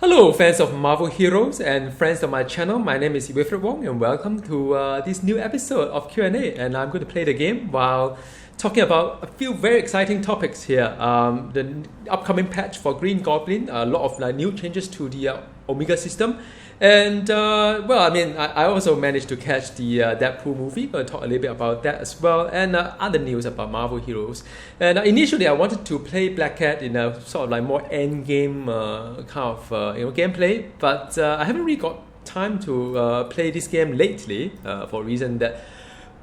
Hello fans of Marvel Heroes and friends of my channel, my name is Wilfred Wong and welcome to this new episode of Q&A, and I'm going to play the game while talking about a few very exciting topics here. The upcoming patch for Green Goblin, a lot of new changes to the Omega system, and I also managed to catch the Deadpool movie. Going to talk a little bit about that as well, and other news about Marvel Heroes. And initially, I wanted to play Black Cat in a sort of like more end game gameplay, but I haven't really got time to play this game lately for a reason that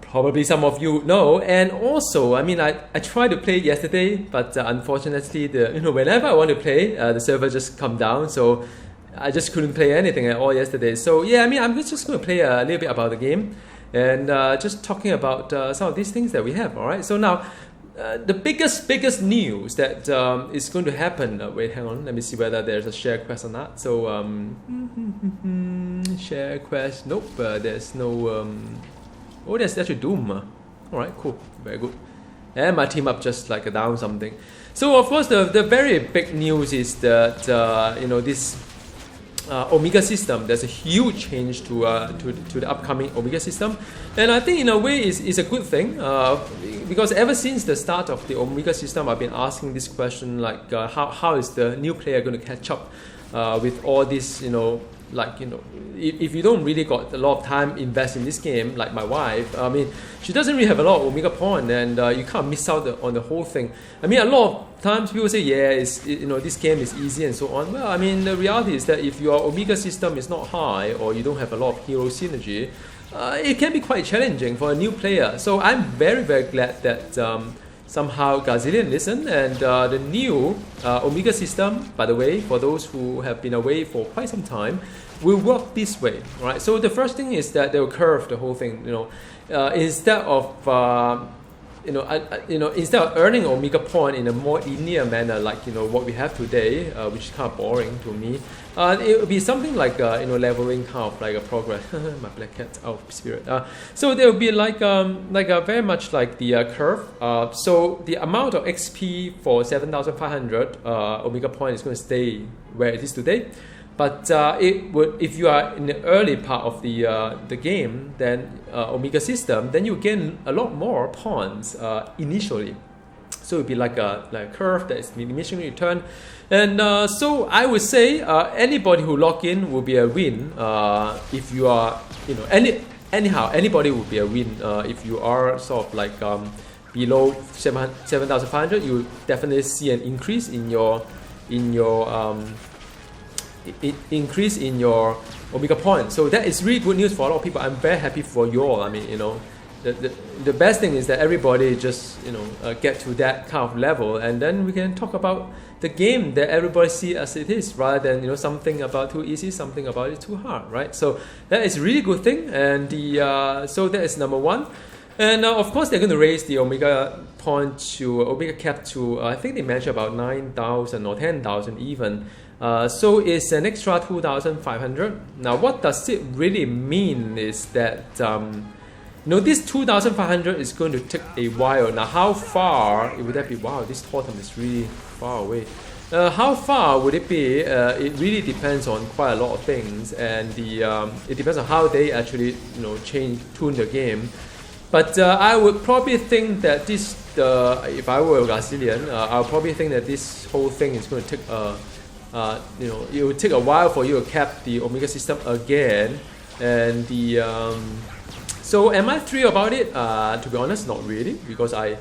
probably some of you know. And also, I tried to play it yesterday, but unfortunately, whenever I want to play, the server just come down, so I just couldn't play anything at all yesterday. So yeah, I'm just going to play a little bit about the game and just talking about some of these things that we have. All right. So now, the biggest news that is going to happen. Wait, hang on. Let me see whether there's a share quest or not. So share quest. Nope. There's no. Oh, there's actually Doom. All right. Cool. Very good. And my team up just like down something. So of course, the very big news is that this Omega system. There's a huge change to the upcoming Omega system, and I think in a way is a good thing because ever since the start of the Omega system, I've been asking this question like how is the new player going to catch up with all this if you don't really got a lot of time invest in this game, like my wife, she doesn't really have a lot of Omega point, and you can't miss out on the whole thing. A lot of times people say, this game is easy and so on. Well, the reality is that if your Omega system is not high or you don't have a lot of hero synergy, it can be quite challenging for a new player. So I'm very, very glad that somehow Gazillion listened, and the new Omega system, by the way, for those who have been away for quite some time, will work this way, right? So the first thing is that they'll curve the whole thing. Instead of instead of earning Omega point in a more linear manner, like what we have today, which is kind of boring to me, it would be something like leveling kind of like a progress. My black cat out of spirit. So there will be like a very much like the curve. So the amount of XP for 7,500 Omega point is going to stay where it is today. But it would, if you are in the early part of the game, then Omega system, then you gain a lot more pawns initially. So it would be like a curve that is diminishing return, and so I would say anybody who log in will be a win. If you are anybody will be a win. If you are sort of like below 7,500, you definitely see an increase in your increase in your Omega points. So that is really good news for a lot of people. I'm very happy for you all. The best thing is that everybody just get to that kind of level, and then we can talk about the game that everybody see as it is, rather than something about too easy, something about it too hard, right? So that is a really good thing, and so that is number one. And of course, they're going to raise the Omega point to Omega cap to I think they mentioned about 9,000 or 10,000 even. So it's an extra 2,500. Now, what does it really mean is that this 2,500 is going to take a while. Now, how far would that be? Wow, this totem is really far away. How far would it be? It really depends on quite a lot of things, and it depends on how they actually tune the game. But I would probably think that this, if I were a Brazilian, I would probably think that this whole thing is going to take it will take a while for you to cap the Omega system again, and so am I thrilled about it? To be honest, not really, because as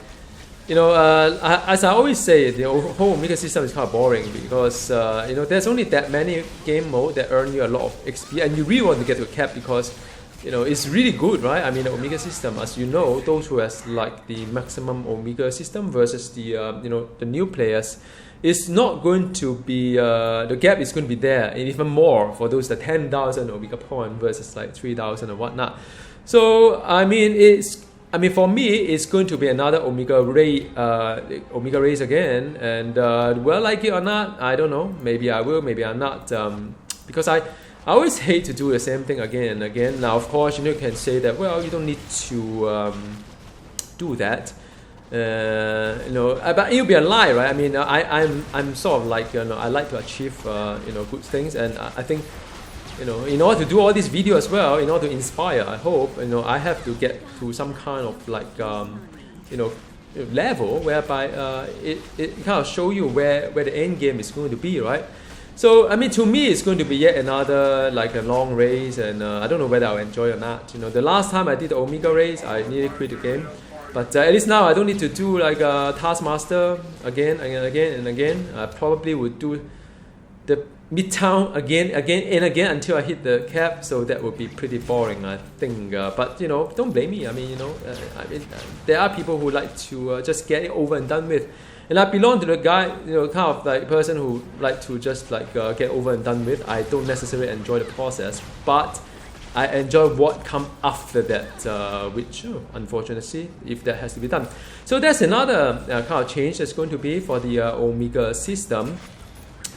I always say, the whole Omega system is kind of boring because there's only that many game mode that earn you a lot of XP, and you really want to get to a cap because it's really good, right? The Omega system, as you know, those who has like the maximum Omega system versus the the new players, it's not going to be the gap is going to be there, and even more for those 10,000 Omega point versus like 3,000 or whatnot. So for me, it's going to be another Omega race again, and will I like it or not, I don't know. Maybe I will, maybe I'm not, because I always hate to do the same thing again and again. Now, of course, you can say that, well, you don't need to do that. But it'll be a lie, right? I mean, I'm sort of like, I like to achieve good things, and I think, in order to do all these videos as well, in order to inspire, I hope, I have to get to some kind of like level whereby it kind of show you where the end game is going to be, right? So I mean, to me, it's going to be yet another like a long race, and I don't know whether I'll enjoy it or not. The last time I did the Omega race, I nearly quit the game. But at least now I don't need to do like a Taskmaster again and again and again. I probably would do the Midtown again and again until I hit the cap. So that would be pretty boring, I think. But don't blame me. I mean, there are people who like to just get it over and done with. And I belong to the guy, kind of like person who like to just like get over and done with. I don't necessarily enjoy the process, but I enjoy what comes after that, which unfortunately, if that has to be done. So that's another kind of change that's going to be for the Omega system.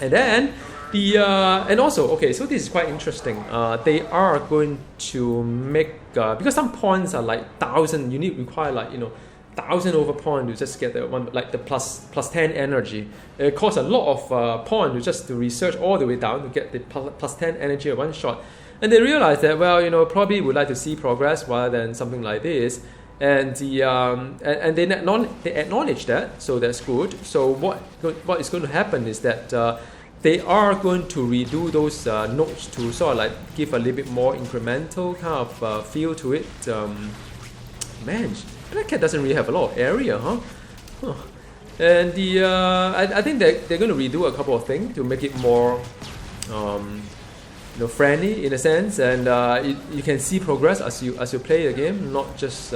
And then and also, okay, so this is quite interesting. They are going to make because some points are like 1,000. You require like 1,000 over point to just get the one, like the plus 10 energy. It costs a lot of point just to research all the way down to get the plus 10 energy at one shot. And they realize that, well, probably would like to see progress rather than something like this. And and they acknowledge that, so that's good. So what is going to happen is that they are going to redo those nodes to sort of like give a little bit more incremental kind of feel to it. Man, that cat doesn't really have a lot of area, huh? And I think they're going to redo a couple of things to make it more friendly in a sense, and you can see progress as you play the game, not just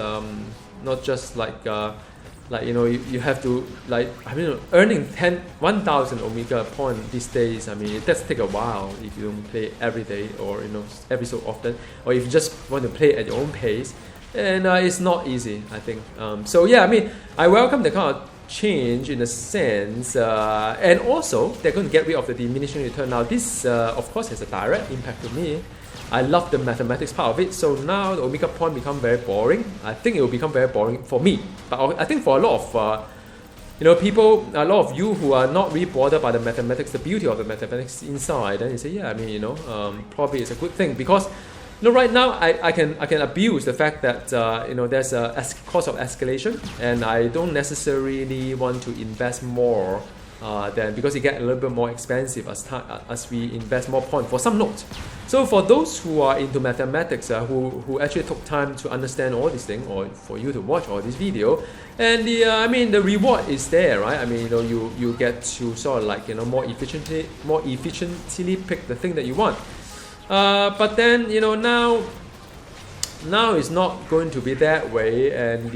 like you have to like, I mean, earning 1,000 Omega point these days. I mean, it does take a while if you don't play every day or every so often, or if you just want to play at your own pace, and it's not easy, I think. So yeah, I mean, I welcome the kind of change in a sense, and also they're going to get rid of the diminishing return. Now this of course has a direct impact to me. I love the mathematics part of it, so now the Omega point become very boring. I think it will become very boring for me, but I think for a lot of people, a lot of you who are not really bothered by the mathematics, the beauty of the mathematics inside, then you say, yeah, I mean, probably it's a good thing, because right now I can abuse the fact that there's a cost of escalation, and I don't necessarily want to invest more then, because it gets a little bit more expensive as we invest more points for some nodes. So for those who are into mathematics, who actually took time to understand all these things, or for you to watch all this video, and the reward is there, right? I mean, you get to sort of like more efficiently pick the thing that you want. But then now it's not going to be that way, and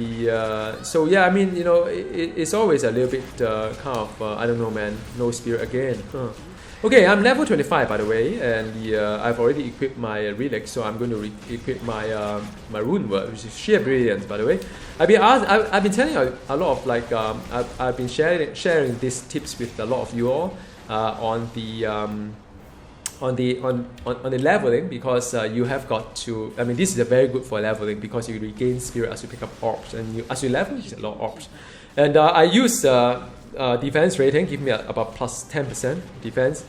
so yeah, I mean, it's always a little bit kind of I don't know, man, no spirit again. Okay, I'm level 25 by the way, and I've already equipped my relic, so I'm going to equip my my rune word, which is sheer brilliance, by the way. I've been telling a lot of like I've been sharing these tips with a lot of you all on the leveling, because you have got to, I mean, this is very good for leveling, because you regain spirit as you pick up orbs, and as you level, you get a lot of orbs. And I use defense rating, give me about plus 10% defense,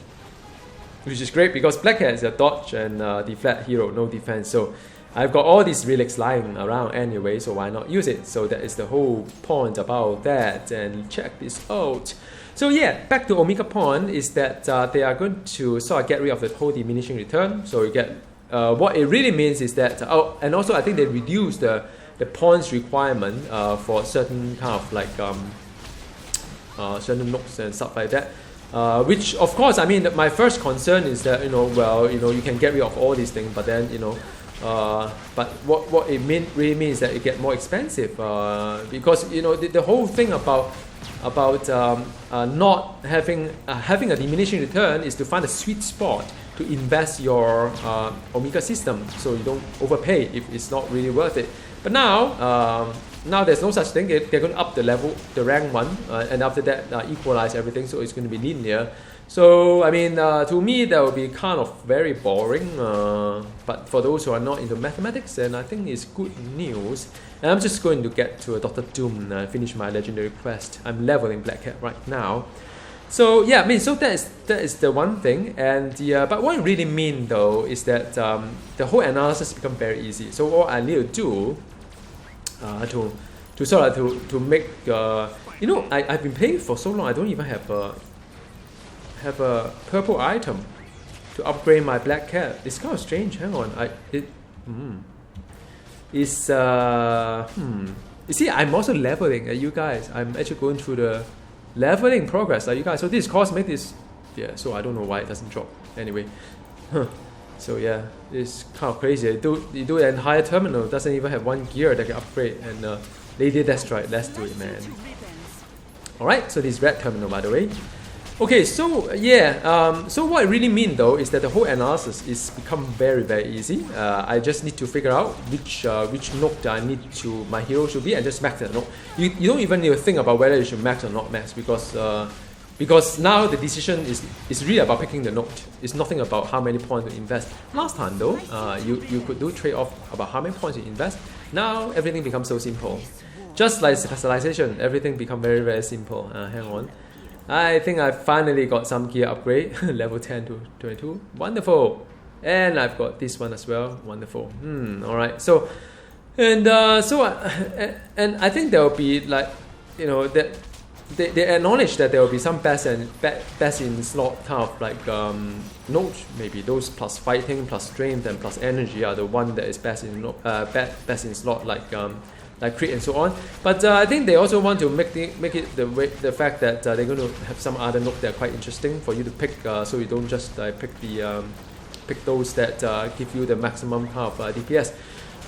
which is great, because Black Hat is a dodge and deflect hero, no defense. So I've got all these relics lying around anyway, so why not use it? So that is the whole point about that. And check this out. So yeah, back to Omega Point is that they are going to sort of get rid of the whole diminishing return. So you get what it really means is that and also I think they reduce the points requirement for certain kind of like certain nodes and stuff like that. Which of course, I mean, my first concern is that you can get rid of all these things, but then but what it really means is that it get more expensive, because the whole thing about not having a diminishing return is to find a sweet spot to invest your Omega system, so you don't overpay if it's not really worth it. But now there's no such thing. They're going to up the level, the rank one, and after that equalize everything, so it's going to be linear. So I mean, to me that would be kind of very boring. But for those who are not into mathematics, then I think it's good news. And I'm just going to get to a Dr. Doom and finish my legendary quest. I'm leveling Black Cat right now. So yeah, I mean, so that is the one thing. And but what I really mean though is that the whole analysis become very easy. So what I need to do to sort of to make you know, I've been playing for so long. I don't even have a purple item to upgrade my Black Cat. It's kind of strange. Hang on, it's You see, I'm also leveling. You guys, I'm actually going through the leveling progress. You guys, so this cost make this, yeah. So I don't know why it doesn't drop. Anyway, so yeah, it's kind of crazy. You do an entire terminal doesn't even have one gear that can upgrade, and they did. That's right. Let's do it, man. All right. So this red terminal, by the way. Okay, so yeah, so what I really mean though is that the whole analysis is become very, very easy. I just need to figure out which node that I need to my hero should be and just max that node. You don't even need to think about whether you should max or not max because now the decision is really about picking the node. It's nothing about how many points to invest. Last time though, you could do trade-off about how many points you invest. Now everything becomes so simple. Just like specialization, everything become very, very simple. Hang on. I think I finally got some gear upgrade, level 10 to 22, wonderful. And I've got this one as well, wonderful. All right. So, and I think there will be like, you know, that they acknowledge that there will be some best in slot kind of like nodes. Maybe those plus fighting, plus strength, and plus energy are the one that is best in slot like crit and so on, but I think they also want to make it the fact that they're going to have some other nodes that are quite interesting for you to pick, so you don't just pick those that give you the maximum kind of DPS.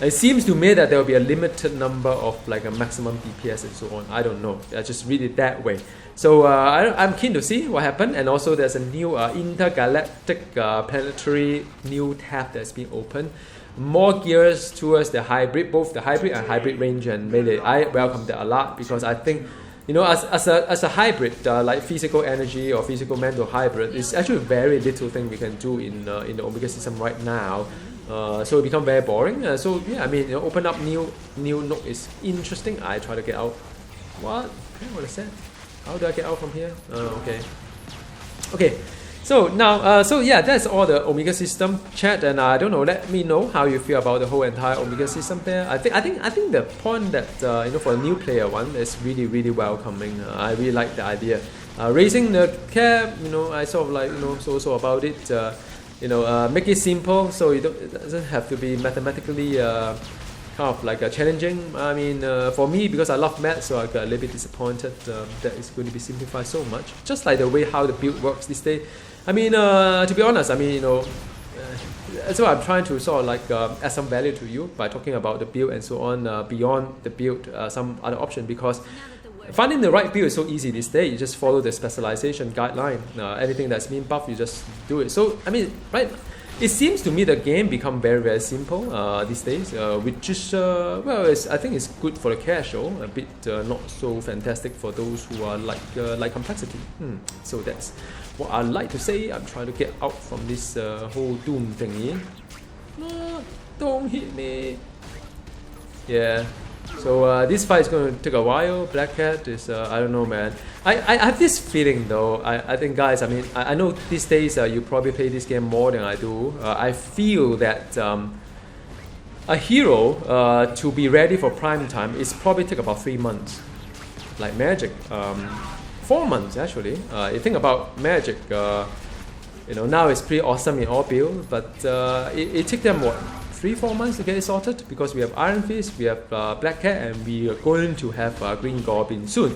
It seems to me that there will be a limited number of like a maximum DPS and so on. I don't know. I just read it that way. So I'm keen to see what happened, and also there's a new intergalactic planetary new tab that's been opened. More gears towards the hybrid, both the hybrid and hybrid range and melee. I welcome that a lot because I think, you know, as a hybrid, like physical energy or physical mental hybrid, it's actually very little thing we can do in the Omega system right now. So it become very boring. So yeah, I mean, you know, open up new node is interesting. I try to get out. What is that? How do I get out from here? Okay. So now, so yeah, that's all the Omega system chat, and I don't know. Let me know how you feel about the whole entire Omega system there. I think the point that you know, for a new player one is really, really welcoming. I really like the idea. Raising the cap, you know, I sort of like, you know, so about it. You know, make it simple so it doesn't have to be mathematically kind of like challenging. I mean, for me, because I love math, so I got a little bit disappointed that it's going to be simplified so much. Just like the way how the build works this day. I mean, to be honest, I mean, you know, so I'm trying to sort of like add some value to you by talking about the build and so on, beyond the build, some other option, because finding the right build is so easy these days. You just follow the specialization guideline. Anything that's been buffed, you just do it. So, I mean, right, it seems to me the game become very, very simple these days, which is, well, I think it's good for the casual, a bit not so fantastic for those who are like complexity. So that's what I like to say. I'm trying to get out from this whole Doom thingy. No, don't hit me. Yeah. So this fight is going to take a while. Black Cat is, I don't know, man. I have this feeling though. I think, guys, I mean, I know these days you probably play this game more than I do. I feel that a hero to be ready for prime time is probably take about 3 months. Like Magic. 4 months actually. You think about Magic, you know, now it's pretty awesome in all builds, but it took them what, 3-4 months to get it sorted, because we have Iron Fist, we have Black Cat, and we are going to have Green Goblin soon.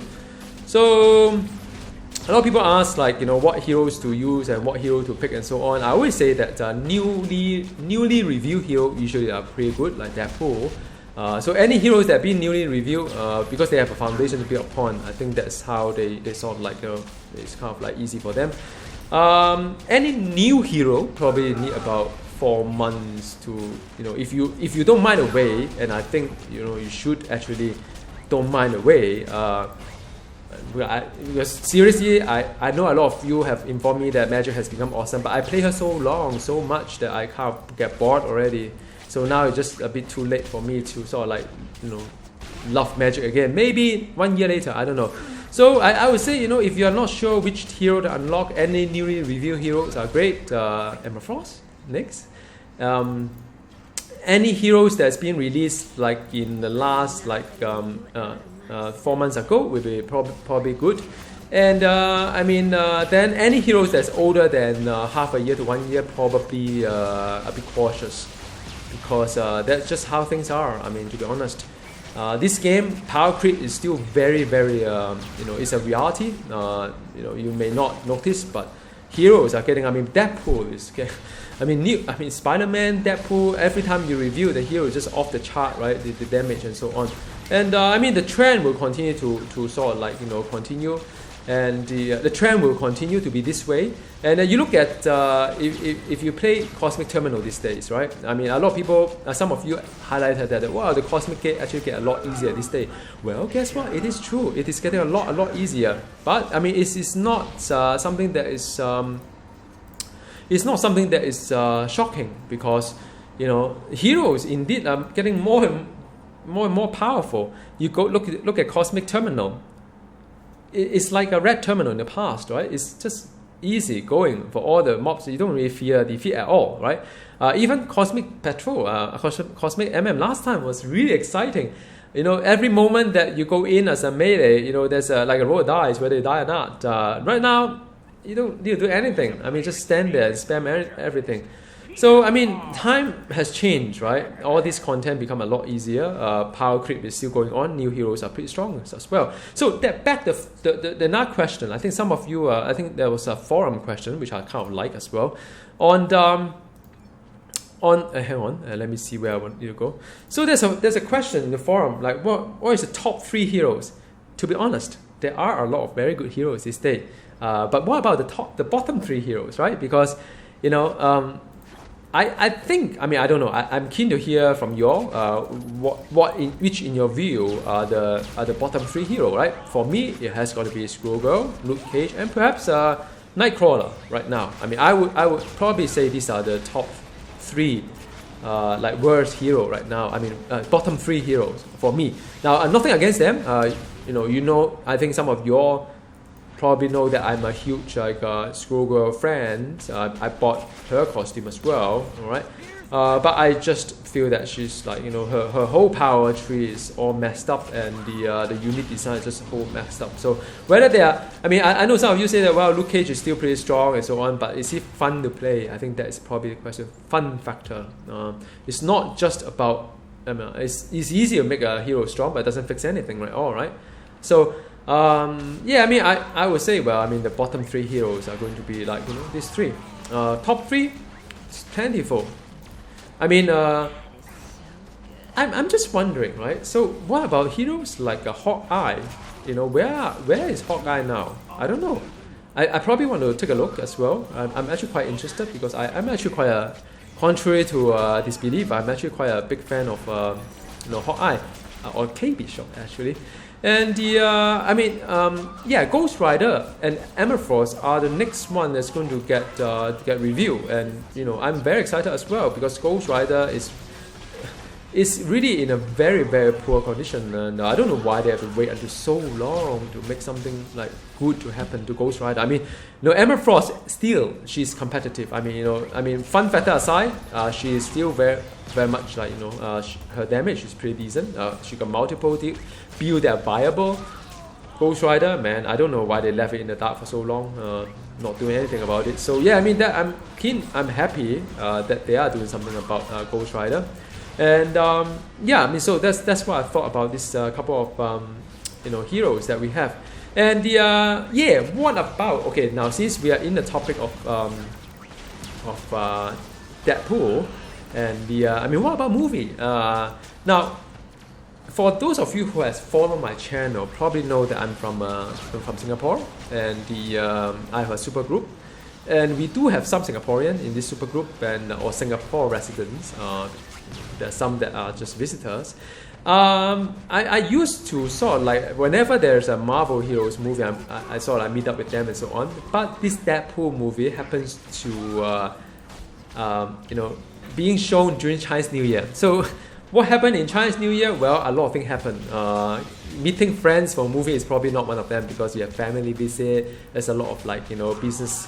So a lot of people ask, like, you know, what heroes to use and what hero to pick and so on. I always say that newly reviewed hero usually are pretty good, like Deadpool. So any heroes that have been newly reviewed, because they have a foundation to build upon, I think that's how they sort of like, it's kind of like easy for them. Any new hero probably need about 4 months to, you know, if you don't mind the way, and I think, you know, you should actually don't mind the way. Because seriously, I know a lot of you have informed me that Magic has become awesome, but I play her so long, so much that I kind of get bored already. So now it's just a bit too late for me to sort of like, love Magic again. Maybe 1 year later, I don't know. So I would say, if you're not sure which hero to unlock, any newly revealed heroes are great. Emma Frost, next. Any heroes that's been released like in the last 4 months ago will be probably good. And then any heroes that's older than half a year to 1 year, probably a bit cautious, because that's just how things are. I mean, to be honest, this game, power creep is still very, very, it's a reality. You may not notice, but heroes are getting. Deadpool is getting. Spider-Man, Deadpool. Every time you review the hero, is just off the chart, right? The damage and so on. And the trend will continue to sort of continue, and the trend will continue to be this way. And you look at if you play Cosmic Terminal these days, right? A lot of people, some of you highlighted that wow, the Cosmic Gate actually get a lot easier this day. Well, guess what? It is true. It is getting a lot easier. But it's not something that is it's not something that is shocking, because heroes indeed are getting more and more powerful. You go look at Cosmic Terminal. It's like a red terminal in the past, right? It's just easy going for all the mobs. You don't really fear defeat at all, right? Even Cosmic Patrol, Cosmic last time was really exciting. Every moment that you go in as a melee, there's a roll of dice whether you die or not. Right now, you don't need to do anything. Just stand there and spam everything. So, time has changed, right? All this content become a lot easier. Power creep is still going on. New heroes are pretty strong as well. So, that back the another question. I think some of you, I think there was a forum question, which I kind of like as well. Hang on, let me see where I want you to go. So, there's a question in the forum, like, what is the top 3 heroes? To be honest, there are a lot of very good heroes this day. But what about the bottom 3 heroes, right? Because, I think, I don't know. I'm keen to hear from you all. Which in your view are the bottom 3 hero, right? For me, it has got to be Screwgirl, Luke Cage, and perhaps Nightcrawler right now. I would probably say these are the top 3 worst hero right now. Bottom 3 heroes for me. Now, nothing against them. I think some of your probably know that I'm a huge Screwgirl fan. I bought her costume as well, alright? But I just feel that she's her whole power tree is all messed up, and the unit design is just all messed up. So whether they are, I know some of you say that Luke Cage is still pretty strong and so on, but is he fun to play? I think that is probably the question. Fun factor. It's not just about. It's easy to make a hero strong, but it doesn't fix anything, right? All right. So. I would say, the bottom 3 heroes are going to be these 3. Top 3, it's plentiful. I'm just wondering, right? So what about heroes like a Hawkeye? Where is Hawkeye now? I don't know. I probably want to take a look as well. I'm actually quite interested, because I'm actually quite contrary to disbelief. I'm actually quite a big fan of Hawkeye or Kate Bishop actually. And Ghost Rider and Emma Frost are the next one that's going to get reviewed, and I'm very excited as well, because Ghost Rider is really in a very, very poor condition, and I don't know why they have to wait until so long to make something good to happen to Ghost Rider. Emma Frost still, she's competitive. Fun factor aside, she is still very, very much her damage is pretty decent. She got multiple builds that are viable. Ghost Rider, man, I don't know why they left it in the dark for so long, not doing anything about it. So that I'm keen, I'm happy that they are doing something about Ghost Rider. And so that's what I thought about this couple of heroes that we have. And what about, okay, now since we are in the topic of Deadpool, and what about movie? Now, for those of you who has followed my channel, probably know that I'm from Singapore, and I have a super group, and we do have some Singaporean in this super group, or Singapore residents. There are some that are just visitors. I used to sort of like whenever there's a Marvel heroes movie, I sort of like meet up with them and so on. But this Deadpool movie happens to being shown during Chinese New Year. So what happened in Chinese New Year? Well, a lot of things happened. Meeting friends for a movie is probably not one of them because you have family visit. There's a lot of like business,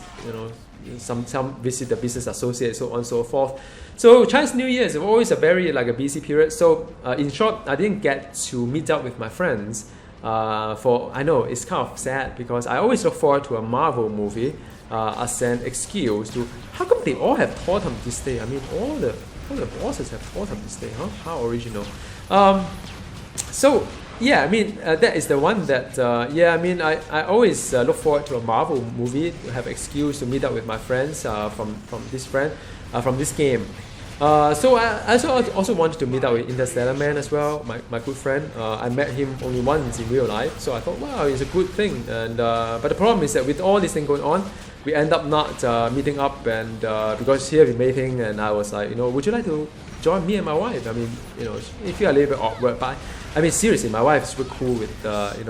some visit the business associates, so on and so forth. So Chinese New Year is always a very like a busy period. So in short, I didn't get to meet up with my friends. I know it's kind of sad because I always look forward to a Marvel movie as an excuse to how come they all have Totem this day? I mean all the bosses have Totem this day, huh? How original. So yeah, I mean that is the one that I always look forward to a Marvel movie to have excuse to meet up with my friends from this game. So I also wanted to meet up with Interstellar Man as well, my good friend. I met him only once in real life, so I thought, wow, it's a good thing. And but the problem is that with all this thing going on, we end up not meeting up, and because here we're meeting, and I was like, would you like to join me and my wife? I mean, it feel a little bit awkward, but I mean, seriously, my wife is super cool with,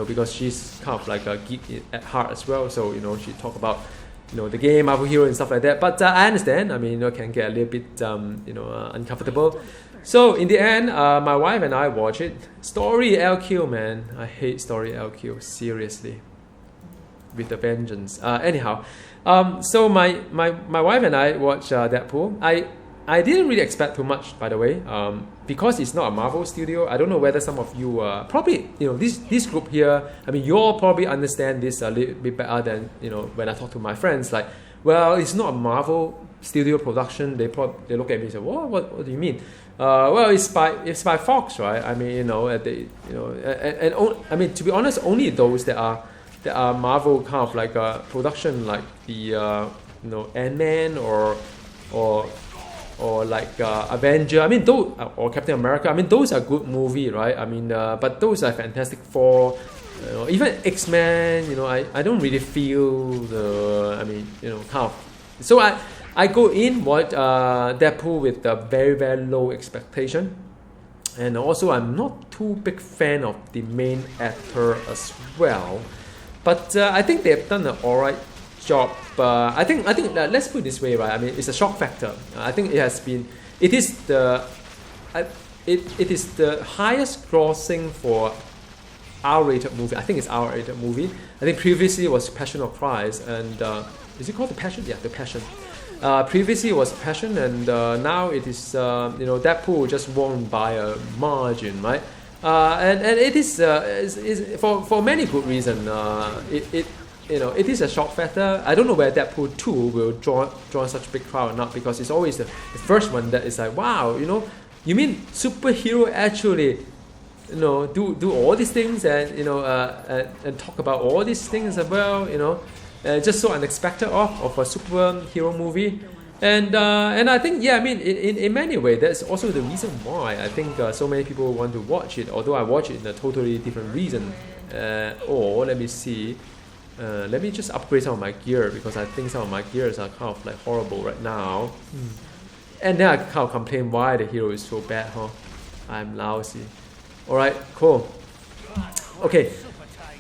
because she's kind of like a geek at heart as well. So, she talk about, the game, Marvel Hero and stuff like that. But I understand. I mean, can get a little bit, uncomfortable. So in the end, my wife and I watch it. Story LQ, man. I hate story LQ, seriously. With a vengeance. Anyhow, so my wife and I watch Deadpool. I didn't really expect too much, by the way, because it's not a Marvel studio. I don't know whether some of you probably, this group here, I mean, you all probably understand this a little bit better than, when I talk to my friends, like, well, it's not a Marvel studio production. They look at me and say, what do you mean? Well, it's by Fox, right? I mean, I mean, to be honest, only those that are Marvel kind of like a production, like the Ant-Man or like Avenger, I mean, those, or Captain America, I mean, those are good movie, right? I mean, but those are Fantastic Four, even X-Men, I don't really feel kind of. So I go in Deadpool with a very, very low expectation. And also, I'm not too big fan of the main actor as well. But I think they've done an alright job. I think let's put it this way, right? I mean, it's a shock factor. I think it is the highest grossing for R-rated movie. I think it's R-rated movie. I think previously it was Passion of Christ, and is it called The Passion? Yeah, The Passion. Previously it was Passion, and now it is Deadpool just won by a margin, right? And it is for many good reasons. It is a shock factor. I don't know whether Deadpool 2 will draw such a big crowd or not, because it's always the first one that is like, wow, you mean superhero actually, do all these things and and talk about all these things as well, just so unexpected of a superhero movie. And I think, yeah, I mean, in many ways, that's also the reason why I think so many people want to watch it, although I watch it in a totally different reason. Or let me see. Let me just upgrade some of my gear, because I think some of my gears are kind of like horrible right now. And then I kind of complain why the hero is so bad, huh? I'm lousy. Alright, cool. Okay,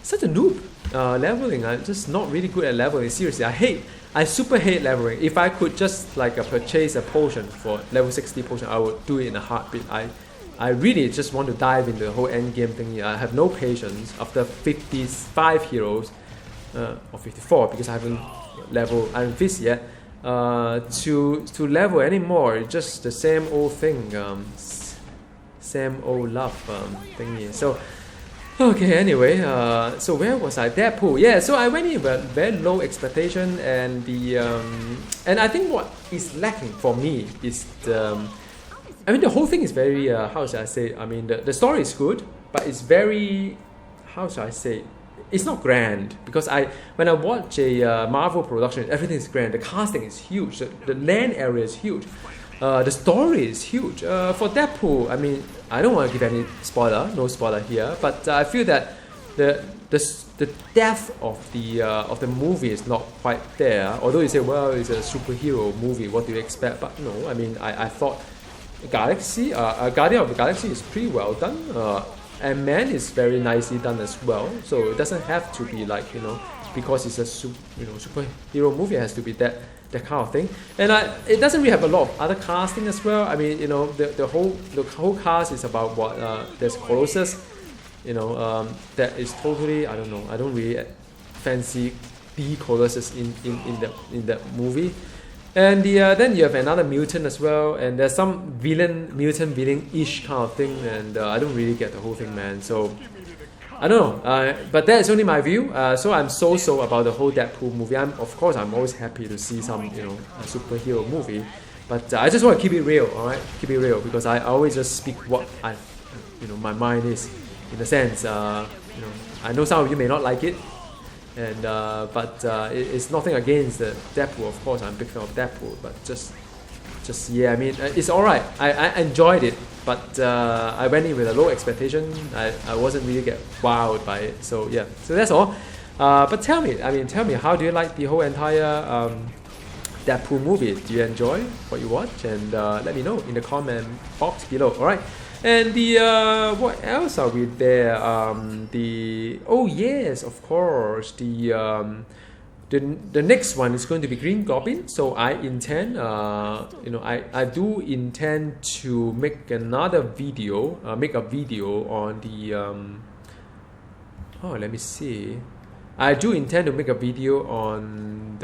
such a noob. Leveling, I'm just not really good at leveling. Seriously, I super hate leveling. If I could just like purchase a potion for level 60 potion, I would do it in a heartbeat. I really just want to dive into the whole end game thing. I have no patience after 55 heroes. Or 54, because I haven't leveled Iron Fist yet, to level anymore. It's just the same old thing, same old love thingy. So okay, anyway, so where was I? Deadpool. Yeah, so I went in with very low expectation, and and I think what is lacking for me is the whole thing is very how should I say? I mean, the story is good, but it's very, how should I say? It's not grand, because when I watch a Marvel production, everything is grand. The casting is huge. The land area is huge. The story is huge. For Deadpool, I mean, I don't want to give any spoiler, no spoiler here, but I feel that the depth of the movie is not quite there. Although you say, well, it's a superhero movie, what do you expect? But no, I mean, I thought Galaxy, Guardian of the Galaxy is pretty well done. And Man is very nicely done as well. So it doesn't have to be like, you know, because it's a superhero movie, it has to be that kind of thing. And it doesn't really have a lot of other casting as well. I mean, you know, the whole cast is about what there's Colossus, you know, that is totally, I don't know, I don't really fancy the Colossus in that movie. And then you have another mutant as well, and there's some mutant villain-ish kind of thing, and I don't really get the whole thing, man. So I don't know, but that is only my view. So I'm so about the whole Deadpool movie. Of course I'm always happy to see some, you know, a superhero movie, but I just want to keep it real, all right? Keep it real, because I always just speak what my mind is, in a sense. You know, I know some of you may not like it. And but it's nothing against Deadpool. Of course, I'm a big fan of Deadpool, but just yeah. I mean, it's all right. I enjoyed it, but I went in with a low expectation. I wasn't really get wowed by it. So yeah. So that's all. But tell me, how do you like the whole entire Deadpool movie? Do you enjoy what you watch? And let me know in the comment box below. All right. And what else are we there? Oh yes, of course. The next one is going to be Green Goblin. So I intend, I do intend to make another video, make a video on the. Let me see. I do intend to make a video on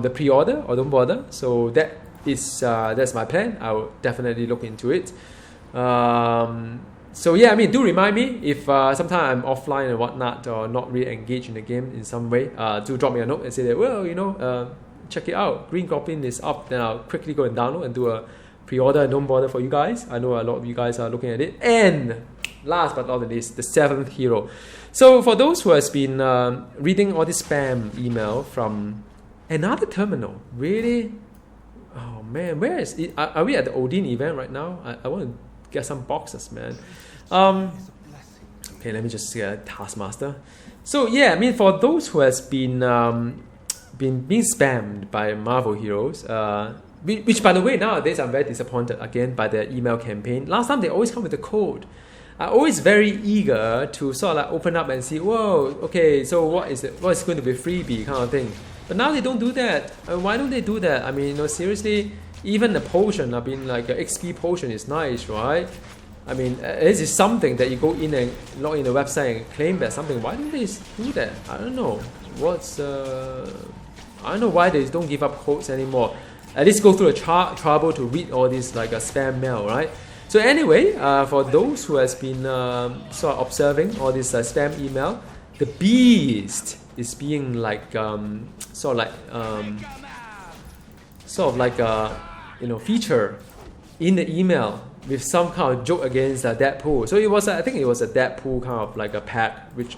the pre-order or don't bother. So that's my plan. I will definitely look into it. So yeah, I mean, do remind me if sometime I'm offline and whatnot, or not really engaged in the game in some way. Do drop me a note and say that, well, you know, check it out. Green Goblin is up. Then I'll quickly go and download and do a pre-order. Don't bother for you guys. I know a lot of you guys are looking at it. And last but not the least, the 7th hero. So for those who has been reading all this spam email from another terminal, really. Oh man, where is it? Are we at the Odin event right now? I want to get some boxes, man. Okay, let me just get Taskmaster. So yeah, I mean, for those who has been being spammed by Marvel heroes, which by the way nowadays I'm very disappointed again by their email campaign. Last time they always come with a code. I'm always very eager to sort of like open up and see, whoa, okay, so what is going to be freebie kind of thing. But now they don't do that. Why don't they do that? I mean, you know, seriously, even the potion, I mean, like an XP potion is nice, right? I mean, this is something that you go in and log in the website and claim that something. Why don't they do that? I don't know. I don't know why they don't give up codes anymore. At least go through the trouble to read all this like a spam mail, right? So anyway, for those who has been sort of observing all this spam email, the Beast is being like sort of like a feature in the email with some kind of joke against Deadpool. So I think it was a Deadpool kind of like a pack, which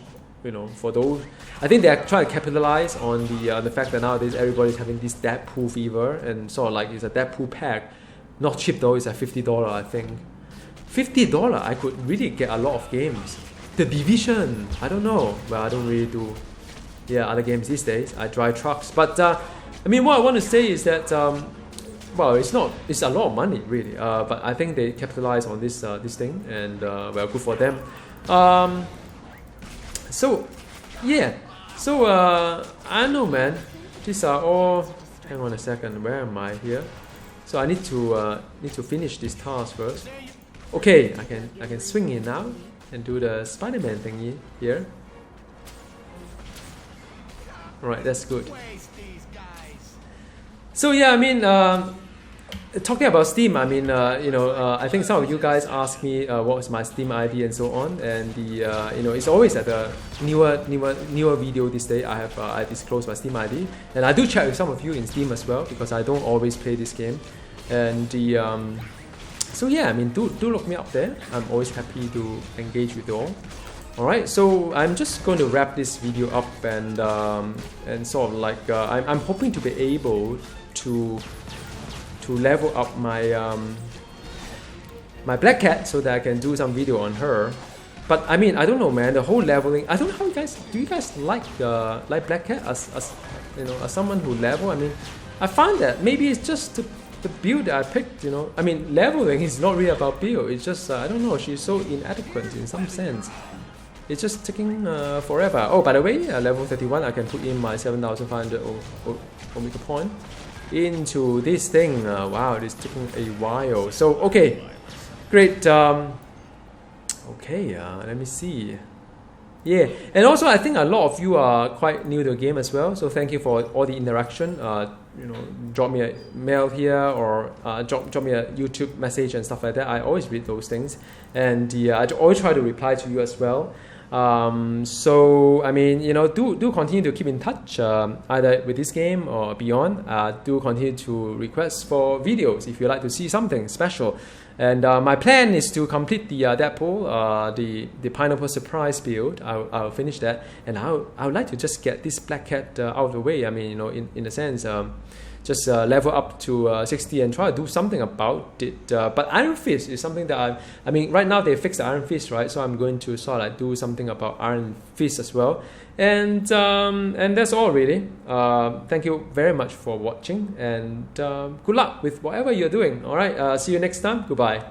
for those, I think they're trying to capitalize on the fact that nowadays everybody's having this Deadpool fever, and sort of like it's a Deadpool pack, not cheap though. It's at $50, I think. $50, I could really get a lot of games. The Division, I don't know. Well, I don't really do other games these days. I drive trucks, but I mean, what I want to say is that well, it's a lot of money really, but I think they capitalize on this thing, and well, good for them. So yeah, so I don't know, man. These are all. Hang on a second. Where am I here? So I need to finish this task first. Okay, I can swing in now and do the Spider-Man thingy here. Alright, that's good. So yeah, I mean, talking about Steam, I mean, I think some of you guys ask me what was my Steam ID and so on, and it's always at the newer video this day. I disclose my Steam ID, and I do chat with some of you in Steam as well because I don't always play this game, and so yeah, I mean, do look me up there. I'm always happy to engage with you all. Alright, so I'm just going to wrap this video up and sort of like I'm hoping to be able to level up my my Black Cat so that I can do some video on her. But I mean, I don't know, man. The whole leveling. I don't know how you guys like Black Cat as someone who level. I mean, I find that maybe it's just the build that I picked, I mean, leveling is not really about build. It's just, I don't know, she's so inadequate in some sense. It's just taking forever. Oh, by the way, level 31, I can put in my 7,500 Omega point into this thing. Wow, it's taking a while. So, okay, great. Okay, let me see. Yeah, and also I think a lot of you are quite new to the game as well. So thank you for all the interaction. Drop me a mail here or drop me a YouTube message and stuff like that. I always read those things, and I always try to reply to you as well. So I mean, do continue to keep in touch either with this game or beyond. Do continue to request for videos if you like to see something special. And my plan is to complete the Deadpool, the Pineapple Surprise build. I'll finish that, and I would like to just get this Black Cat out of the way. I mean, in a sense, just level up to 60 and try to do something about it. But Iron Fist is something that I mean, right now they fixed the Iron Fist, right? So I'm going to sort of like do something about Iron Fist as well. And that's all really. Thank you very much for watching, and good luck with whatever you're doing. All right, see you next time. Goodbye.